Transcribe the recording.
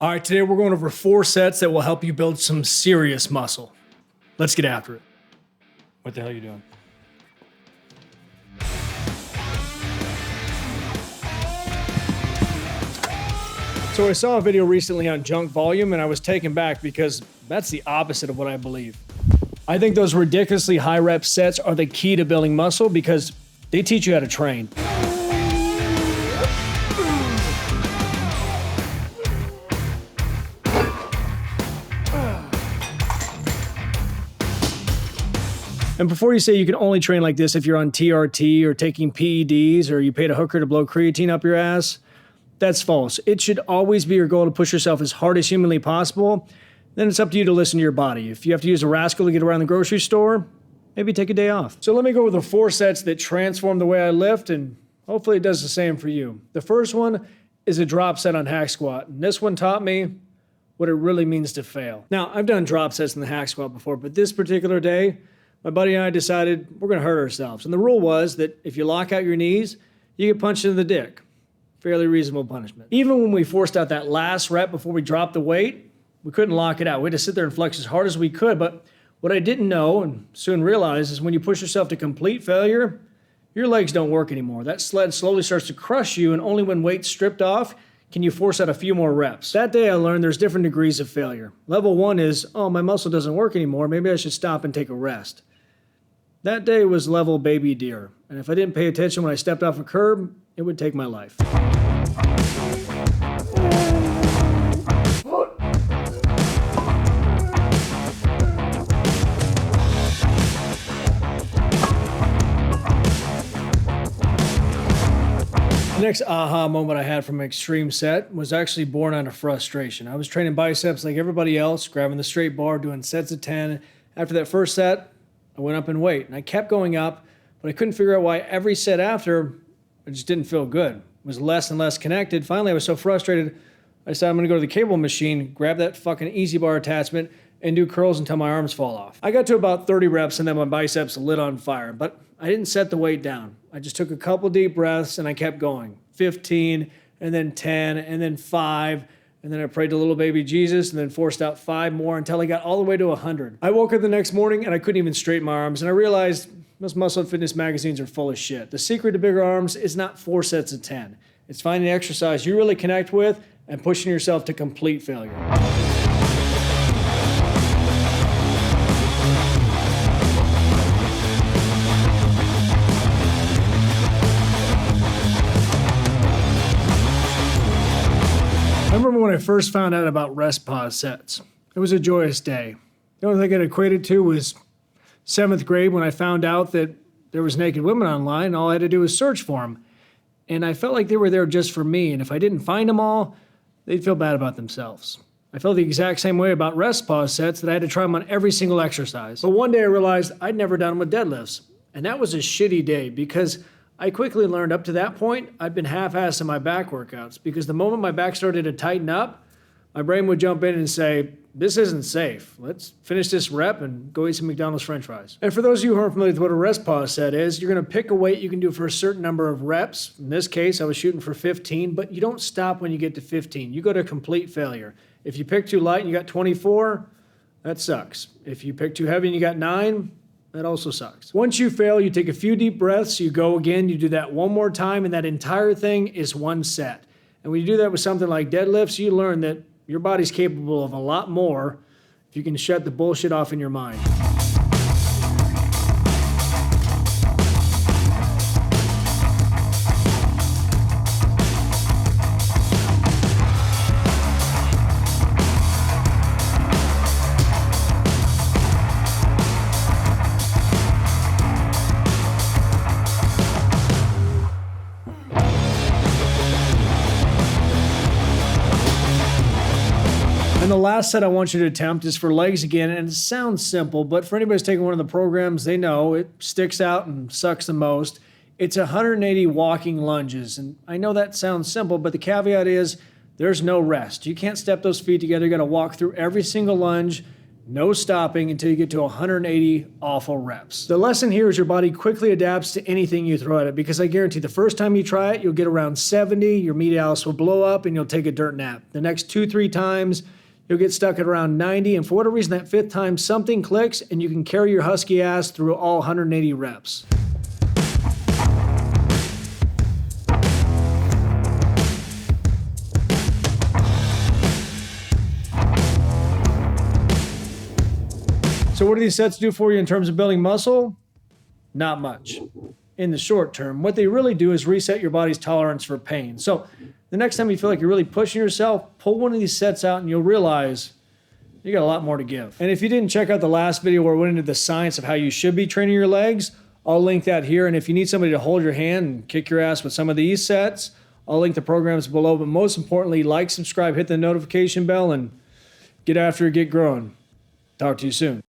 All right, today we're going over 4 sets that will help you build some serious muscle. Let's get after it. What the hell are you doing? So I saw a video recently on junk volume and I was taken back because that's the opposite of what I believe. I think those ridiculously high rep sets are the key to building muscle because they teach you how to train. And before you say you can only train like this if you're on TRT or taking PEDs or you paid a hooker to blow creatine up your ass, that's false. It should always be your goal to push yourself as hard as humanly possible. Then it's up to you to listen to your body. If you have to use a rascal to get around the grocery store, maybe take a day off. So let me go with the 4 sets that transform the way I lift, and hopefully it does the same for you. The first one is a drop set on hack squat. And this one taught me what it really means to fail. Now, I've done drop sets in the hack squat before, but this particular day, my buddy and I decided we're gonna hurt ourselves. And the rule was that if you lock out your knees, you get punched in the dick. Fairly reasonable punishment. Even when we forced out that last rep before we dropped the weight, we couldn't lock it out. We had to sit there and flex as hard as we could. But what I didn't know and soon realized is when you push yourself to complete failure, your legs don't work anymore. That sled slowly starts to crush you, and only when weight's stripped off can you force out a few more reps. That day I learned there's different degrees of failure. Level 1 is, oh, my muscle doesn't work anymore. Maybe I should stop and take a rest. That day was level baby deer, and if I didn't pay attention when I stepped off a curb, it would take my life. The next aha moment I had from an extreme set was actually born out of frustration. I was training biceps like everybody else, grabbing the straight bar, doing sets of 10. After that first set, I went up in weight, and I kept going up, but I couldn't figure out why every set after, it just didn't feel good. It was less and less connected. Finally, I was so frustrated, I decided I'm gonna go to the cable machine, grab that fucking easy bar attachment, and do curls until my arms fall off. I got to about 30 reps, and then my biceps lit on fire, but I didn't set the weight down. I just took a couple deep breaths, and I kept going. 15, and then 10, and then 5, and then I prayed to little baby Jesus and then forced out 5 more until I got all the way to 100. I woke up the next morning and I couldn't even straighten my arms, and I realized most muscle and fitness magazines are full of shit. The secret to bigger arms is not 4 sets of 10. It's finding the exercise you really connect with and pushing yourself to complete failure. I remember when I first found out about rest pause sets. It was a joyous day. The only thing it equated to was 7th grade when I found out that there was naked women online and all I had to do was search for them. And I felt like they were there just for me, and if I didn't find them all, they'd feel bad about themselves. I felt the exact same way about rest pause sets, that I had to try them on every single exercise. But one day I realized I'd never done them with deadlifts. And that was a shitty day because I quickly learned up to that point, I'd been half-assed in my back workouts because the moment my back started to tighten up, my brain would jump in and say, this isn't safe. Let's finish this rep and go eat some McDonald's french fries. And for those of you who aren't familiar with what a rest pause set is, you're gonna pick a weight you can do for a certain number of reps. In this case, I was shooting for 15, but you don't stop when you get to 15. You go to complete failure. If you pick too light and you got 24, that sucks. If you pick too heavy and you got 9, that also sucks. Once you fail, you take a few deep breaths, you go again, you do that one more time, and that entire thing is 1 set. And when you do that with something like deadlifts, you learn that your body's capable of a lot more if you can shut the bullshit off in your mind. And the last set I want you to attempt is for legs again, and it sounds simple, but for anybody who's taken one of the programs, they know it sticks out and sucks the most. It's 180 walking lunges, and I know that sounds simple, but the caveat is there's no rest. You can't step those feet together. You got to walk through every single lunge No stopping until you get to 180 awful reps. The lesson here is your body quickly adapts to anything you throw at it, because I guarantee the first time you try it, you'll get around 70, your medialis will blow up, and you'll take a dirt nap. The next 2-3 times, you'll get stuck at around 90, and for whatever reason, that 5th time, something clicks, and you can carry your husky ass through all 180 reps. So what do these sets do for you in terms of building muscle? Not much in the short term. What they really do is reset your body's tolerance for pain. So the next time you feel like you're really pushing yourself, pull one of these sets out and you'll realize you got a lot more to give. And if you didn't check out the last video where I went into the science of how you should be training your legs, I'll link that here. And if you need somebody to hold your hand and kick your ass with some of these sets, I'll link the programs below. But most importantly, like, subscribe, hit the notification bell, and get after it, get growing. Talk to you soon.